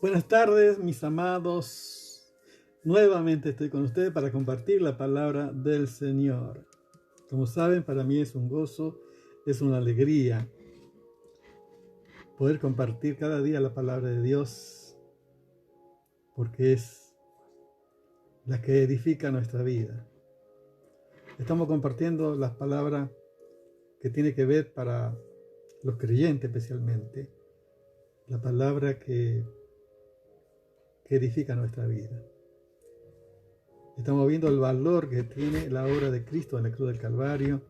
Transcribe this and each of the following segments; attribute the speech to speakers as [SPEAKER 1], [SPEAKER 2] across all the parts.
[SPEAKER 1] Buenas tardes, mis amados. Nuevamente estoy con ustedes para compartir la palabra del Señor. Como saben, para mí es un gozo, es una alegría poder compartir cada día la palabra de Dios, porque es la que edifica nuestra vida. Estamos compartiendo las palabras que tiene que ver para los creyentes especialmente, la palabra que edifica nuestra vida. Estamos viendo el valor que tiene la obra de Cristo en la cruz del Calvario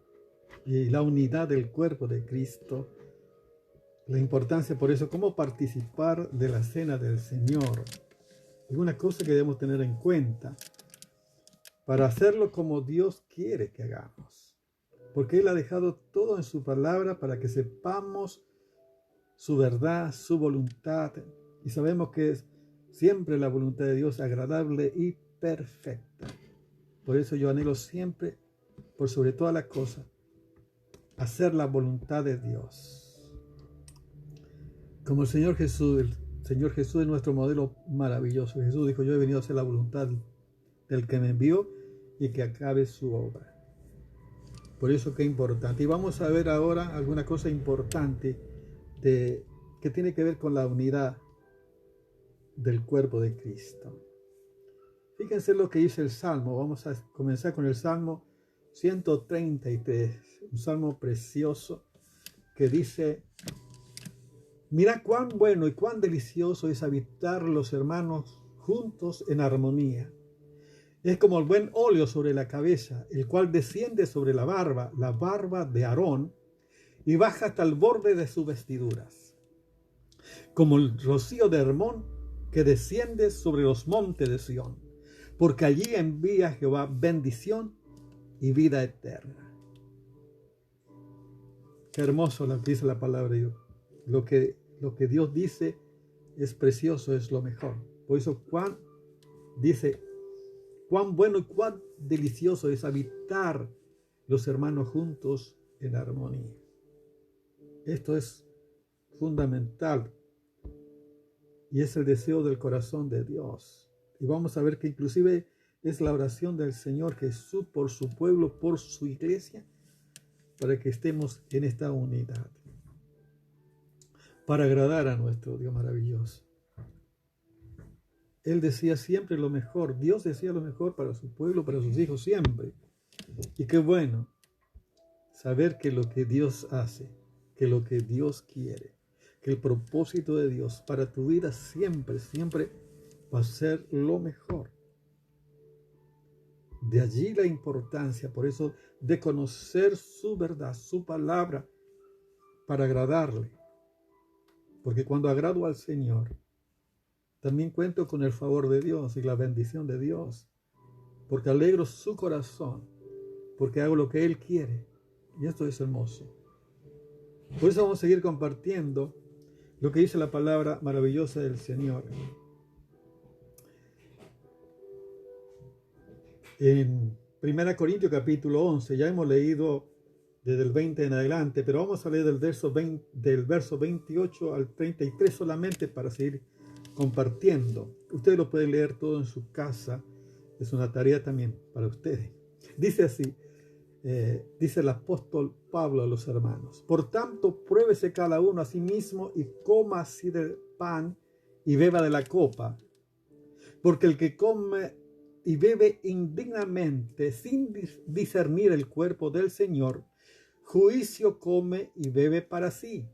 [SPEAKER 1] y la unidad del cuerpo de Cristo. La importancia, por eso, cómo participar de la cena del Señor. Alguna cosa que debemos tener en cuenta para hacerlo como Dios quiere que hagamos. Porque Él ha dejado todo en su palabra para que sepamos su verdad, su voluntad. Y sabemos que es siempre la voluntad de Dios agradable y perfecta. Por eso yo anhelo siempre, por sobre todas las cosas, hacer la voluntad de Dios. Como el Señor Jesús es nuestro modelo maravilloso. Jesús dijo: yo he venido a hacer la voluntad del que me envió y que acabe su obra. Por eso que es importante. Y vamos a ver ahora alguna cosa importante que tiene que ver con la unidad del cuerpo de Cristo. Fíjense lo que dice el Salmo. Vamos a comenzar con el Salmo 133, un salmo precioso que dice: mira cuán bueno y cuán delicioso es habitar los hermanos juntos en armonía. Es como el buen óleo sobre la cabeza, el cual desciende sobre la barba de Aarón, y baja hasta el borde de sus vestiduras. Como el rocío de Hermón que desciende sobre los montes de Sión, porque allí envía Jehová bendición y vida eterna. Qué hermoso lo que dice la palabra de Dios. Lo que Dios dice es precioso, es lo mejor. Por eso dice: cuán bueno y cuán delicioso es habitar los hermanos juntos en armonía. Esto es fundamental y es el deseo del corazón de Dios. Y vamos a ver que inclusive es la oración del Señor Jesús por su pueblo, por su iglesia, para que estemos en esta unidad, para agradar a nuestro Dios maravilloso. Él decía siempre lo mejor, Dios decía lo mejor para su pueblo, para sus hijos siempre. Y qué bueno saber que lo que Dios hace, que lo que Dios quiere, que el propósito de Dios para tu vida siempre, siempre va a ser lo mejor. De allí la importancia, por eso, de conocer su verdad, su palabra, para agradarle. Porque cuando agrado al Señor, también cuento con el favor de Dios y la bendición de Dios. Porque alegro su corazón, porque hago lo que Él quiere. Y esto es hermoso. Por eso vamos a seguir compartiendo lo que dice la palabra maravillosa del Señor. En 1 Corintios capítulo 11, ya hemos leído desde el 20 en adelante, pero vamos a leer del verso 28 al 33 solamente para seguir compartiendo. Ustedes lo pueden leer todo en su casa, es una tarea también para ustedes. Dice así, dice el apóstol Pablo a los hermanos: por tanto, pruébese cada uno a sí mismo y coma así del pan y beba de la copa, porque el que come y bebe indignamente sin discernir el cuerpo del Señor, juicio come y bebe para sí.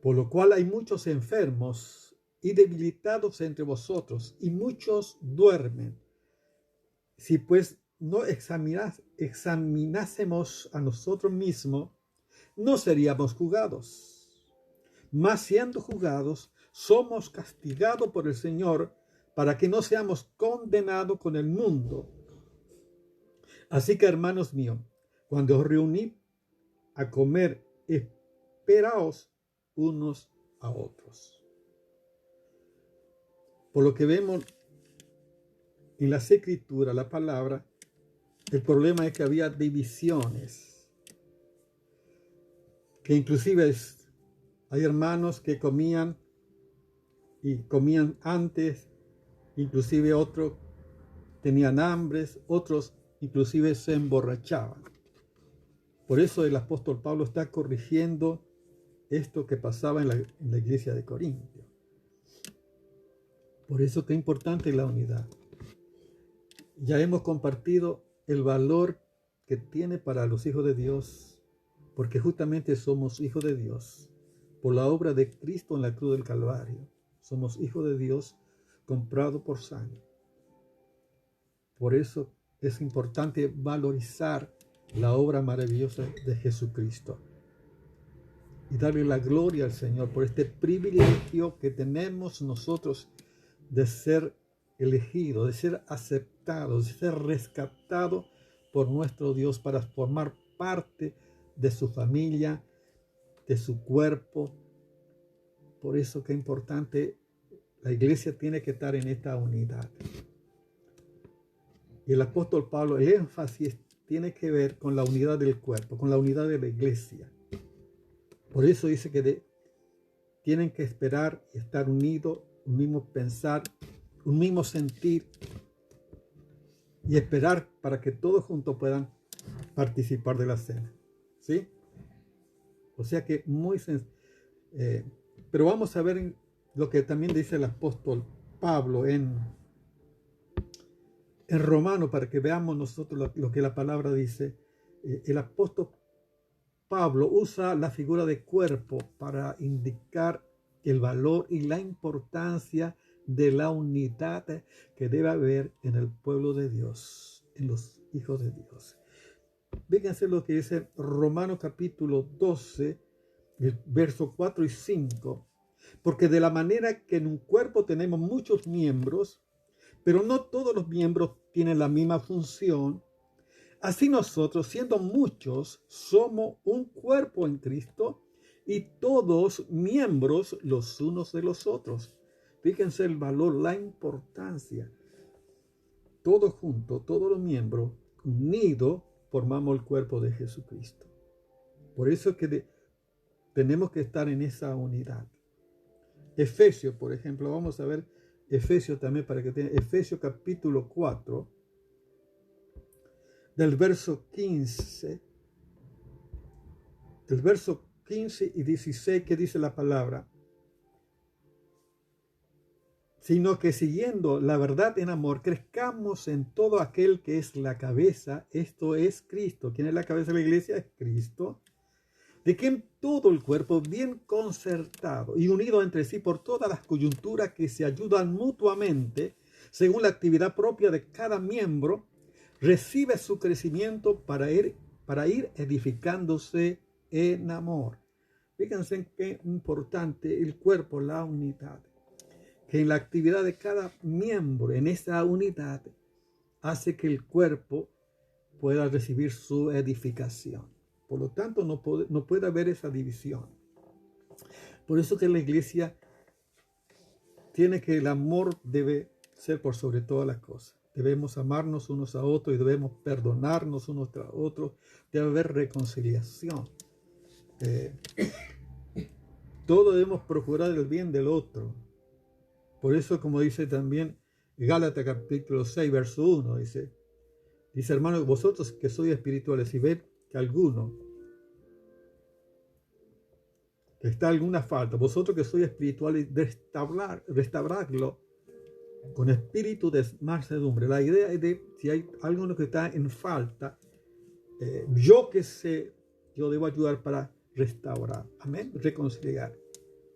[SPEAKER 1] Por lo cual hay muchos enfermos y debilitados entre vosotros, y muchos duermen. Si pues no examinásemos a nosotros mismos, no seríamos juzgados. Mas siendo juzgados, somos castigados por el Señor, para que no seamos condenados con el mundo. Así que, hermanos míos, cuando os reuní a comer, esperaos unos a otros. Por lo que vemos en las Escrituras, la palabra, el problema es que había divisiones, que inclusive hay hermanos que comían y comían antes, inclusive otros tenían hambres, otros inclusive se emborrachaban. Por eso el apóstol Pablo está corrigiendo esto que pasaba en la iglesia de Corintio. Por eso que es importante la unidad. Ya hemos compartido el valor que tiene para los hijos de Dios, porque justamente somos hijos de Dios por la obra de Cristo en la cruz del Calvario. Somos hijos de Dios comprados por sangre. Por eso es importante valorizar la obra maravillosa de Jesucristo y darle la gloria al Señor por este privilegio que tenemos nosotros de ser elegidos, de ser aceptados, de ser rescatados por nuestro Dios para formar parte de su familia, de su cuerpo. Por eso que es importante, la iglesia tiene que estar en esta unidad. Y el apóstol Pablo, el énfasis tiene que ver con la unidad del cuerpo, con la unidad de la iglesia. Por eso dice que tienen que esperar y estar unidos, un mismo pensar, un mismo sentir y esperar para que todos juntos puedan participar de la cena. ¿Sí? O sea que muy sencillo. Pero vamos a ver lo que también dice el apóstol Pablo en Romano, para que veamos nosotros lo que la palabra dice. El apóstol Pablo usa la figura de cuerpo para indicar el valor y la importancia de la unidad que debe haber en el pueblo de Dios, en los hijos de Dios. Fíjense lo que dice Romanos capítulo 12, el verso 4 y 5. Porque de la manera que en un cuerpo tenemos muchos miembros, pero no todos los miembros tienen la misma función, así nosotros, siendo muchos, somos un cuerpo en Cristo y todos miembros los unos de los otros. Fíjense el valor, la importancia. Todos juntos, todos los miembros unidos, formamos el cuerpo de Jesucristo. Por eso es que tenemos que estar en esa unidad. Efesios, por ejemplo, vamos a ver Efesios también para que tengan. Efesios capítulo 4, del verso 15 y 16, que dice la palabra: sino que siguiendo la verdad en amor, crezcamos en todo aquel que es la cabeza, esto es Cristo. ¿Quién es la cabeza de la iglesia? Es Cristo. De quien todo el cuerpo, bien concertado y unido entre sí por todas las coyunturas que se ayudan mutuamente, según la actividad propia de cada miembro, recibe su crecimiento para ir edificándose en amor. Fíjense qué importante el cuerpo, la unidad. Que en la actividad de cada miembro, en esa unidad, hace que el cuerpo pueda recibir su edificación. Por lo tanto, no puede haber esa división. Por eso que la iglesia tiene que el amor debe ser por sobre todas las cosas. Debemos amarnos unos a otros y debemos perdonarnos unos a otros. Debe haber reconciliación. Todos debemos procurar el bien del otro. Por eso, como dice también Gálatas capítulo 6, verso 1, dice, hermanos, vosotros que sois espirituales y ved que alguno, que está alguna falta, vosotros que sois espirituales, restaurarlo con espíritu de mansedumbre. La idea es de, si hay alguno que está en falta, yo debo ayudar para restaurar, amén, reconciliar,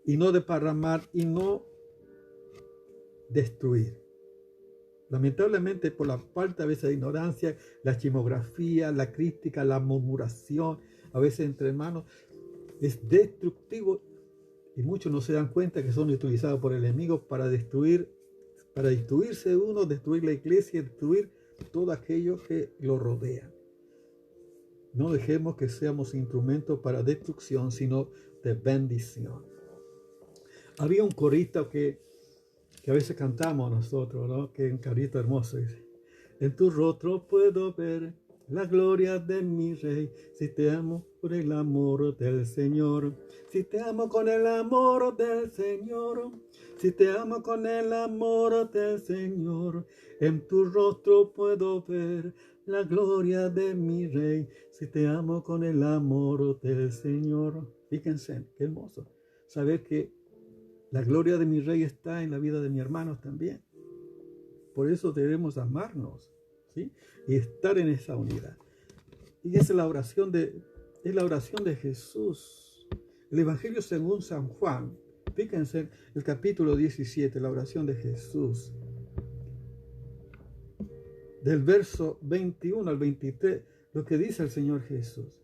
[SPEAKER 1] y no desparramar y no destruir. Lamentablemente, por la falta a veces de ignorancia, la chismografía, la crítica, la murmuración, a veces entre hermanos, es destructivo y muchos no se dan cuenta que son utilizados por el enemigo para destruirse uno, destruir la iglesia, destruir todo aquello que lo rodea. No dejemos que seamos instrumentos para destrucción, sino de bendición. Había un corito que a veces cantamos nosotros, ¿no? Que es un corito hermoso. Dice, en tu rostro puedo ver la gloria de mi Rey. Si te amo por el amor del Señor, si te amo con el amor del Señor, si te amo con el amor del Señor, en tu rostro puedo ver la gloria de mi Rey. Si te amo con el amor del Señor. Fíjense, qué hermoso saber que la gloria de mi Rey está en la vida de mis hermanos también. Por eso debemos amarnos, ¿sí? Y estar en esa unidad. Y esa es la oración de Jesús. El Evangelio según San Juan. Fíjense el capítulo 17, la oración de Jesús. Del verso 21 al 23, lo que dice el Señor Jesús.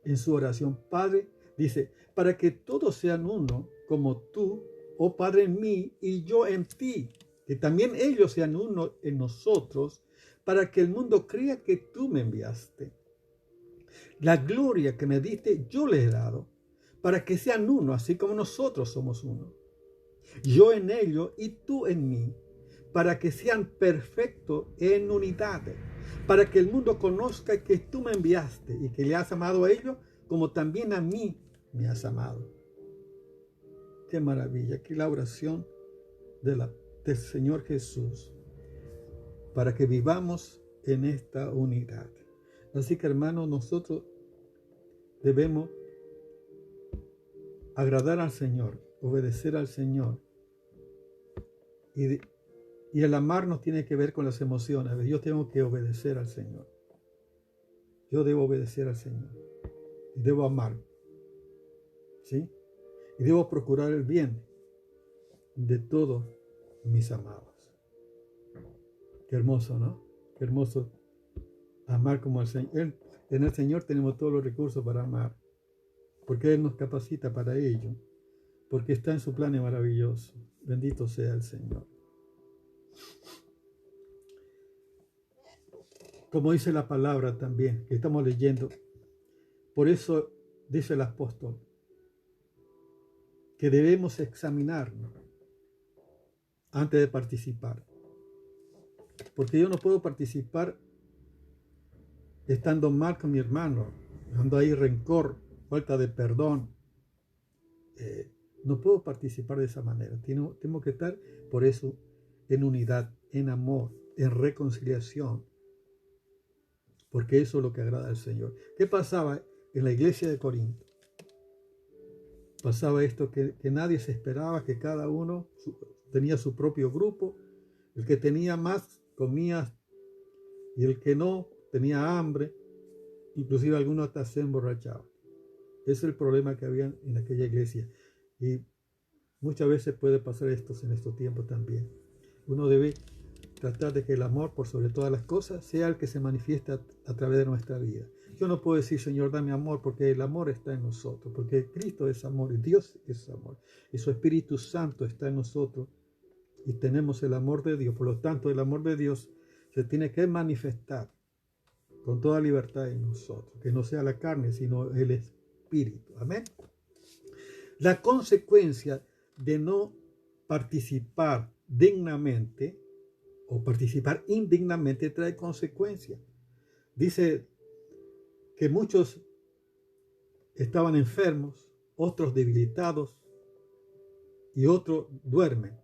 [SPEAKER 1] En su oración, Padre, dice, para que todos sean uno, como tú, oh Padre, en mí y yo en ti, que también ellos sean uno en nosotros, para que el mundo crea que tú me enviaste. La gloria que me diste, yo les he dado, para que sean uno, así como nosotros somos uno. Yo en ellos y tú en mí, para que sean perfectos en unidad, para que el mundo conozca que tú me enviaste y que le has amado a ellos, como también a mí me has amado. Qué maravilla, qué la oración del Señor Jesús, para que vivamos en esta unidad. Así que, hermanos, nosotros debemos agradar al Señor, obedecer al Señor. Y el amarnos tiene que ver con las emociones. Yo tengo que obedecer al Señor. Yo debo obedecer al Señor. Y debo amar. ¿Sí? Y debo procurar el bien de todos mis amados. Qué hermoso, ¿no? Qué hermoso amar como el Señor. En el Señor tenemos todos los recursos para amar. Porque Él nos capacita para ello. Porque está en su plan maravilloso. Bendito sea el Señor. Como dice la palabra también, que estamos leyendo. Por eso dice el apóstol, que debemos examinarnos antes de participar. Porque yo no puedo participar estando mal con mi hermano, dando ahí rencor, falta de perdón. No puedo participar de esa manera. Tengo que estar, por eso, en unidad, en amor, en reconciliación. Porque eso es lo que agrada al Señor. ¿Qué pasaba en la iglesia de Corinto? Pasaba esto, que nadie se esperaba, que cada uno tenía su propio grupo. El que tenía más comía y el que no tenía hambre. Inclusive algunos hasta se emborrachaban. Ese es el problema que había en aquella iglesia. Y muchas veces puede pasar esto en estos tiempos también. Uno debe tratar de que el amor, por sobre todas las cosas, sea el que se manifiesta a través de nuestra vida. Yo no puedo decir, Señor, dame amor, porque el amor está en nosotros, porque Cristo es amor y Dios es amor. Y su Espíritu Santo está en nosotros y tenemos el amor de Dios. Por lo tanto, el amor de Dios se tiene que manifestar con toda libertad en nosotros. Que no sea la carne, sino el Espíritu. Amén. La consecuencia de no participar dignamente o participar indignamente trae consecuencias. Dice que muchos estaban enfermos, otros debilitados y otros duermen.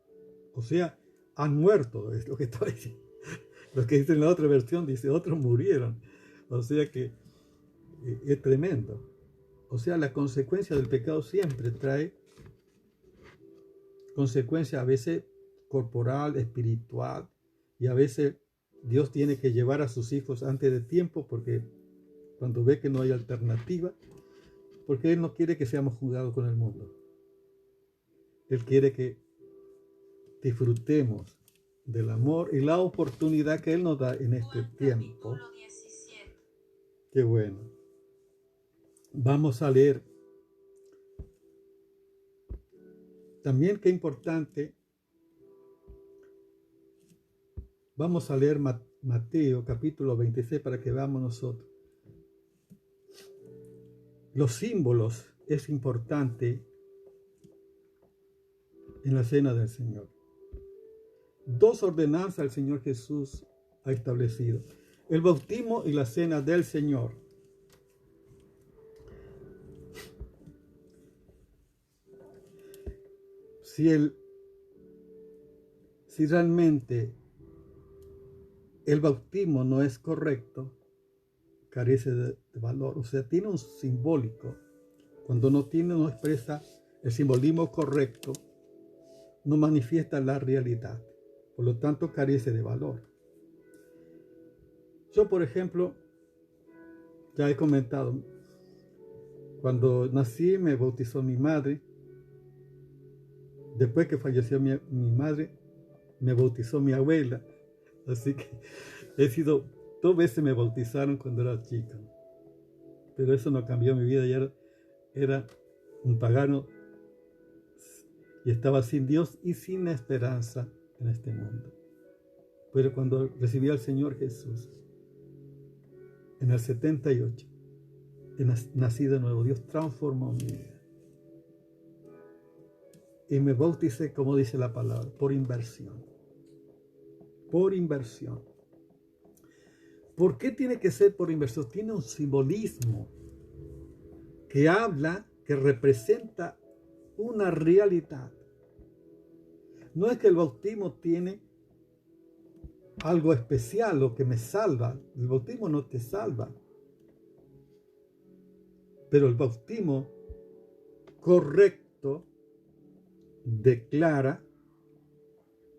[SPEAKER 1] O sea, han muerto, es lo que está diciendo. Lo que dice en la otra versión dice, otros murieron. O sea que es tremendo. O sea, la consecuencia del pecado siempre trae consecuencia a veces corporal, espiritual, y a veces Dios tiene que llevar a sus hijos antes de tiempo porque cuando ve que no hay alternativa, porque Él no quiere que seamos juzgados con el mundo. Él quiere que disfrutemos del amor y la oportunidad que Él nos da en este tiempo. Qué bueno. Vamos a leer. También qué importante. Vamos a leer Mateo capítulo 26 para que veamos nosotros. Los símbolos es importante en la cena del Señor. Dos ordenanzas el Señor Jesús ha establecido. El bautismo y la cena del Señor. Si realmente el bautismo no es correcto, carece de valor. O sea, tiene un simbólico. Cuando no expresa el simbolismo correcto, no manifiesta la realidad. Por lo tanto, carece de valor. Yo, por ejemplo, ya he comentado, cuando nací me bautizó mi madre. Después que falleció mi madre, me bautizó mi abuela. Así que dos veces me bautizaron cuando era chico. Pero eso no cambió mi vida. Ya era un pagano y estaba sin Dios y sin esperanza en este mundo. Pero cuando recibí al Señor Jesús, en el 78, nací de nuevo. Dios transformó mi vida. Y me bauticé, como dice la palabra, por inversión. Por inversión. ¿Por qué tiene que ser por inversión? Tiene un simbolismo que habla, que representa una realidad. No es que el bautismo tiene algo especial o que me salva. El bautismo no te salva. Pero el bautismo correcto declara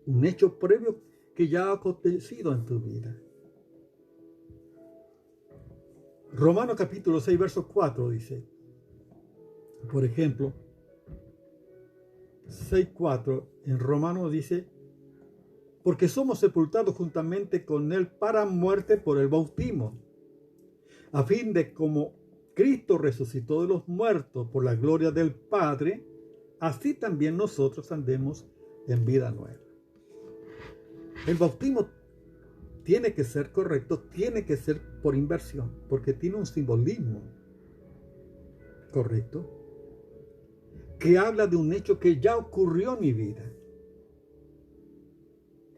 [SPEAKER 1] un hecho previo que ya ha acontecido en tu vida. Romanos capítulo 6, verso 4 dice, por ejemplo, 6:4 en Romanos dice, porque somos sepultados juntamente con él para muerte por el bautismo, a fin de como Cristo resucitó de los muertos por la gloria del Padre, así también nosotros andemos en vida nueva. El bautismo tiene que ser correcto, tiene que ser por inversión, porque tiene un simbolismo correcto, que habla de un hecho que ya ocurrió en mi vida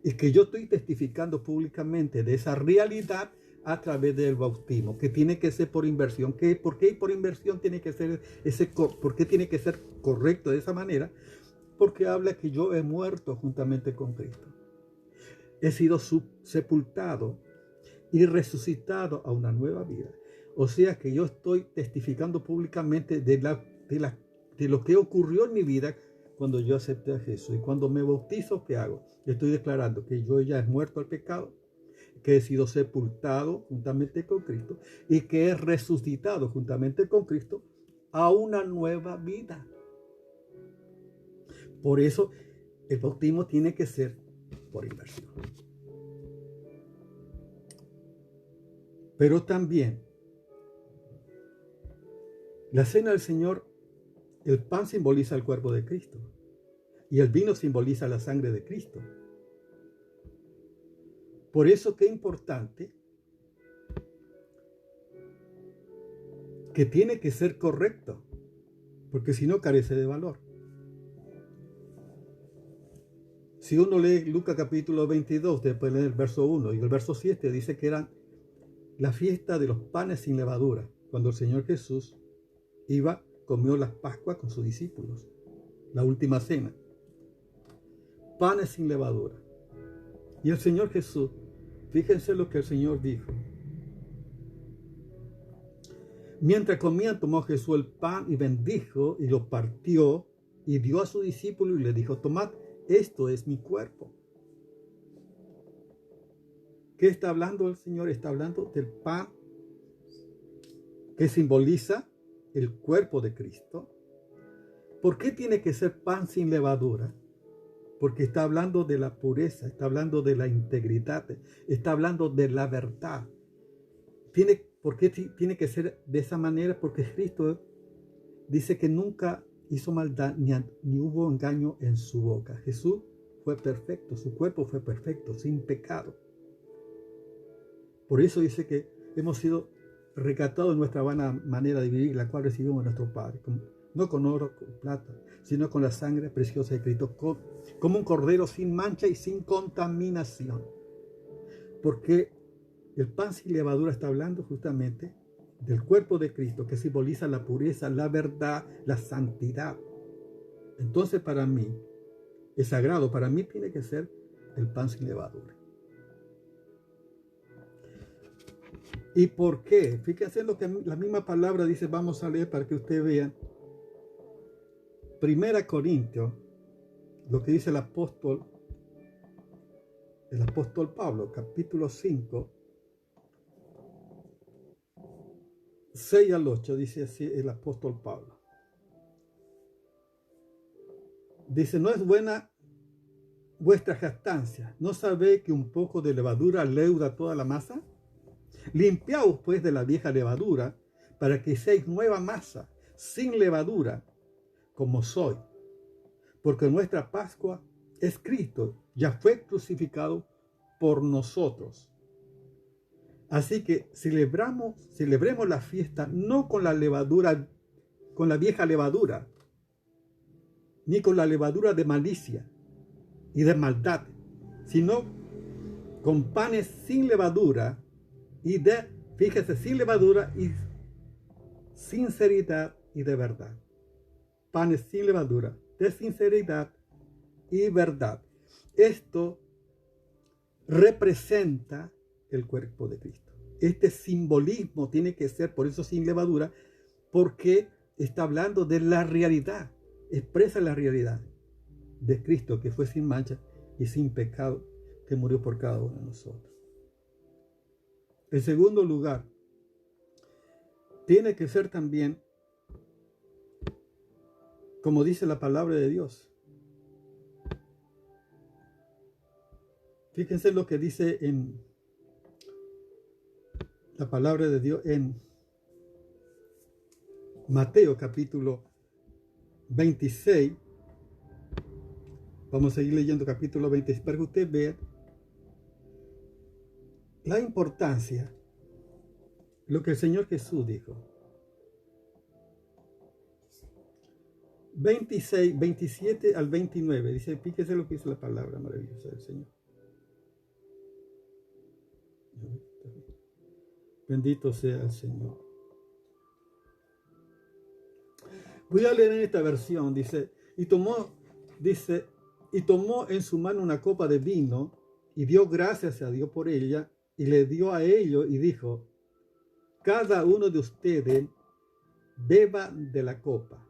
[SPEAKER 1] y que yo estoy testificando públicamente de esa realidad a través del bautismo, que tiene que ser por inversión. ¿Por qué por inversión tiene que ser por qué tiene que ser correcto de esa manera? Porque habla que yo he muerto juntamente con Cristo. He sido sepultado y resucitado a una nueva vida. O sea que yo estoy testificando públicamente de lo que ocurrió en mi vida cuando yo acepté a Jesús. Y cuando me bautizo, ¿qué hago? Estoy declarando que yo ya he muerto al pecado, que he sido sepultado juntamente con Cristo y que he resucitado juntamente con Cristo a una nueva vida. Por eso el bautismo tiene que ser por inversión. Pero también la cena del Señor, el pan simboliza el cuerpo de Cristo y el vino simboliza la sangre de Cristo. Por eso que es importante que tiene que ser correcto, porque si no carece de valor. Si uno lee Lucas capítulo 22, después lee el verso 1 y el verso 7, dice que eran la fiesta de los panes sin levadura, cuando el Señor Jesús comió las Pascuas con sus discípulos, la última cena. Panes sin levadura. Y el Señor Jesús, fíjense lo que el Señor dijo. Mientras comían, tomó Jesús el pan y bendijo y lo partió y dio a sus discípulos y le dijo, tomad, esto es mi cuerpo. ¿Qué está hablando el Señor? Está hablando del pan que simboliza el cuerpo de Cristo. ¿Por qué tiene que ser pan sin levadura? Porque está hablando de la pureza, está hablando de la integridad, está hablando de la verdad. ¿Por qué tiene que ser de esa manera? Porque Cristo dice que nunca hizo maldad ni hubo engaño en su boca. Jesús fue perfecto, su cuerpo fue perfecto, sin pecado. Por eso dice que hemos sido rescatados de nuestra vana manera de vivir, la cual recibimos de nuestro Padre, no con oro, con plata, sino con la sangre preciosa de Cristo, como un cordero sin mancha y sin contaminación. Porque El pan sin levadura está hablando justamente del cuerpo de Cristo, que simboliza la pureza, la verdad, la santidad. Entonces para mí es sagrado, para mí tiene que ser el pan sin levadura. ¿Y por qué? Fíjense lo que la misma palabra dice, vamos a leer para que ustedes vean. 1 Corintios, lo que dice el apóstol Pablo, capítulo 5, 6 al 8, dice así el apóstol Pablo. Dice, no es buena vuestra jactancia, ¿no sabéis que un poco de levadura leuda toda la masa? Limpiaos pues de la vieja levadura, para que seáis nueva masa, sin levadura, como soy. Porque nuestra Pascua es Cristo, ya fue crucificado por nosotros. Así que celebremos la fiesta no con la levadura, con la vieja levadura, ni con la levadura de malicia y de maldad, sino con panes sin levadura sin levadura y sinceridad y de verdad. Panes sin levadura, de sinceridad y verdad. Esto representa el cuerpo de Cristo. Este simbolismo tiene que ser, por eso sin levadura, porque está hablando de la realidad, expresa la realidad de Cristo, que fue sin mancha y sin pecado, que murió por cada uno de nosotros. En segundo lugar, tiene que ser también, como dice la palabra de Dios. Fíjense lo que dice en la palabra de Dios en Mateo capítulo 26. Vamos a seguir leyendo capítulo 26 para que usted vea la importancia, lo que el Señor Jesús dijo. 26, 27 al 29. Dice, fíjese lo que dice la palabra maravillosa del Señor. Bendito sea el Señor. Voy a leer en esta versión. Dice, y tomó en su mano una copa de vino y dio gracias a Dios por ella y le dio a ellos y dijo, cada uno de ustedes beba de la copa,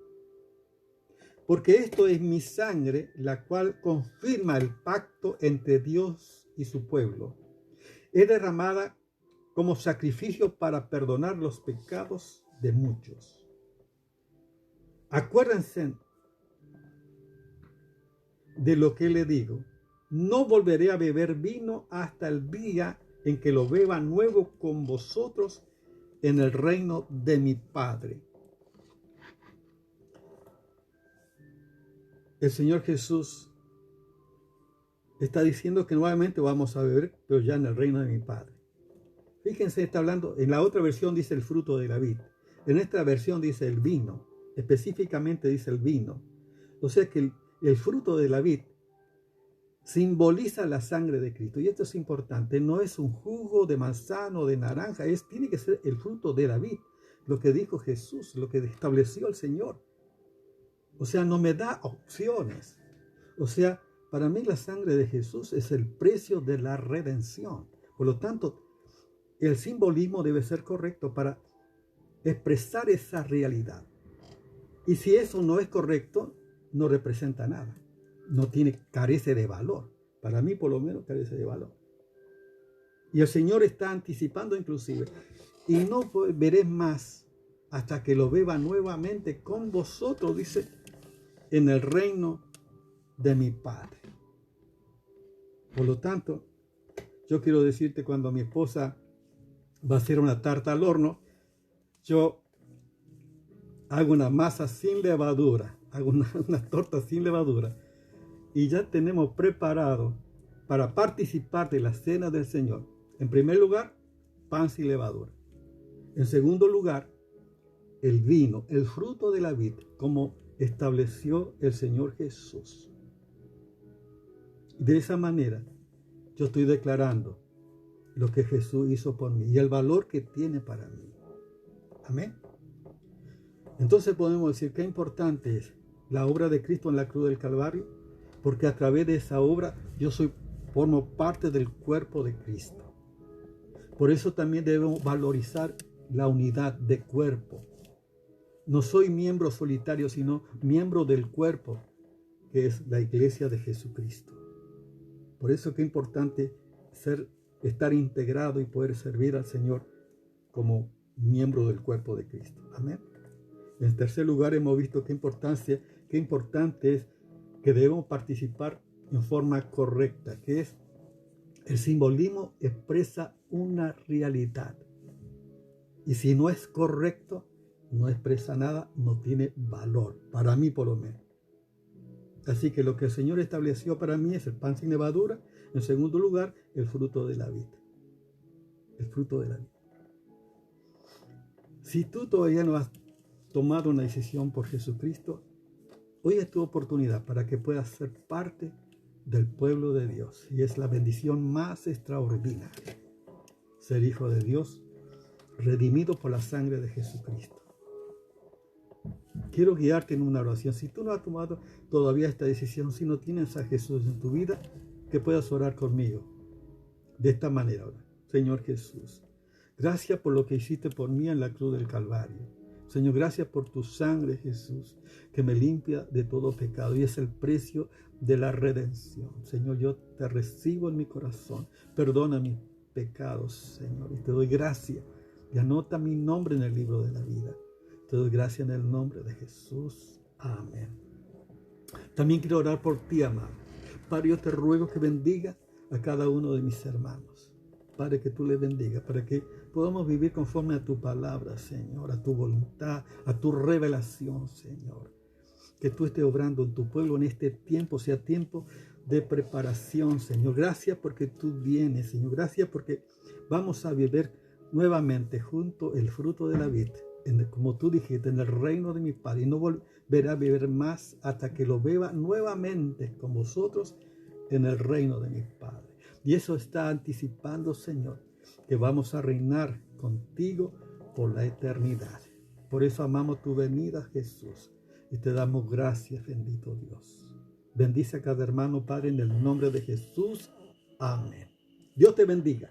[SPEAKER 1] porque esto es mi sangre, la cual confirma el pacto entre Dios y su pueblo. Es derramada como sacrificio para perdonar los pecados de muchos. Acuérdense de lo que le digo. No volveré a beber vino hasta el día en que lo beba nuevo con vosotros en el reino de mi Padre. El Señor Jesús está diciendo que nuevamente vamos a beber, pero ya en el reino de mi Padre. Fíjense, está hablando, en la otra versión dice el fruto de la vid. En esta versión dice el vino, específicamente dice el vino. O sea que el fruto de la vid simboliza la sangre de Cristo. Y esto es importante, no es un jugo de manzana o de naranja, tiene que ser el fruto de la vid. Lo que dijo Jesús, lo que estableció el Señor. O sea, no me da opciones. O sea, para mí la sangre de Jesús es el precio de la redención. Por lo tanto, el simbolismo debe ser correcto para expresar esa realidad. Y si eso no es correcto, no representa nada. Carece de valor. Para mí, por lo menos, carece de valor. Y el Señor está anticipando inclusive. Y no veré más hasta que lo beba nuevamente con vosotros, dice, en el reino de mi Padre. Por lo tanto, yo quiero decirte, cuando mi esposa va a hacer una tarta al horno, yo hago una masa sin levadura, hago una torta sin levadura, y ya tenemos preparado para participar de la cena del Señor. En primer lugar, pan sin levadura. En segundo lugar, el vino, el fruto de la vid, como estableció el Señor Jesús. De esa manera, yo estoy declarando lo que Jesús hizo por mí y el valor que tiene para mí. Amén. Entonces podemos decir qué importante es la obra de Cristo en la cruz del Calvario, porque a través de esa obra yo formo parte del cuerpo de Cristo. Por eso también debemos valorizar la unidad de cuerpo. No soy miembro solitario, sino miembro del cuerpo, que es la iglesia de Jesucristo. Por eso qué importante estar integrado y poder servir al Señor como miembro del cuerpo de Cristo. Amén. En tercer lugar, hemos visto qué importante es que debemos participar en forma correcta, que es el simbolismo expresa una realidad. Y si no es correcto, no expresa nada, no tiene valor, para mí por lo menos. Así que lo que el Señor estableció para mí es el pan sin levadura. En segundo lugar, el fruto de la vida. El fruto de la vida. Si tú todavía no has tomado una decisión por Jesucristo, hoy es tu oportunidad para que puedas ser parte del pueblo de Dios. Y es la bendición más extraordinaria. Ser hijo de Dios, redimido por la sangre de Jesucristo. Quiero guiarte en una oración. Si tú no has tomado todavía esta decisión, si no tienes a Jesús en tu vida, que puedas orar conmigo. De esta manera, Señor Jesús, gracias por lo que hiciste por mí en la cruz del Calvario. Señor, gracias por tu sangre, Jesús, que me limpia de todo pecado y es el precio de la redención. Señor, yo te recibo en mi corazón. Perdona mis pecados, Señor, y te doy gracias. Y anota mi nombre en el libro de la vida. Te doy gracias en el nombre de Jesús. Amén. También quiero orar por ti, amado. Padre, yo te ruego que bendiga a cada uno de mis hermanos. Padre, que tú les bendiga para que podamos vivir conforme a tu palabra, Señor, a tu voluntad, a tu revelación, Señor. Que tú estés obrando en tu pueblo en este tiempo, sea tiempo de preparación, Señor. Gracias porque tú vienes, Señor. Gracias porque vamos a vivir nuevamente junto el fruto de la vida. Como tú dijiste, en el reino de mi Padre, y no volverá a vivir más hasta que lo beba nuevamente con vosotros en el reino de mi Padre. Y eso está anticipando, Señor, que vamos a reinar contigo por la eternidad. Por eso amamos tu venida, Jesús, y te damos gracias, bendito Dios. Bendice a cada hermano, Padre, en el nombre de Jesús. Amén. Dios te bendiga.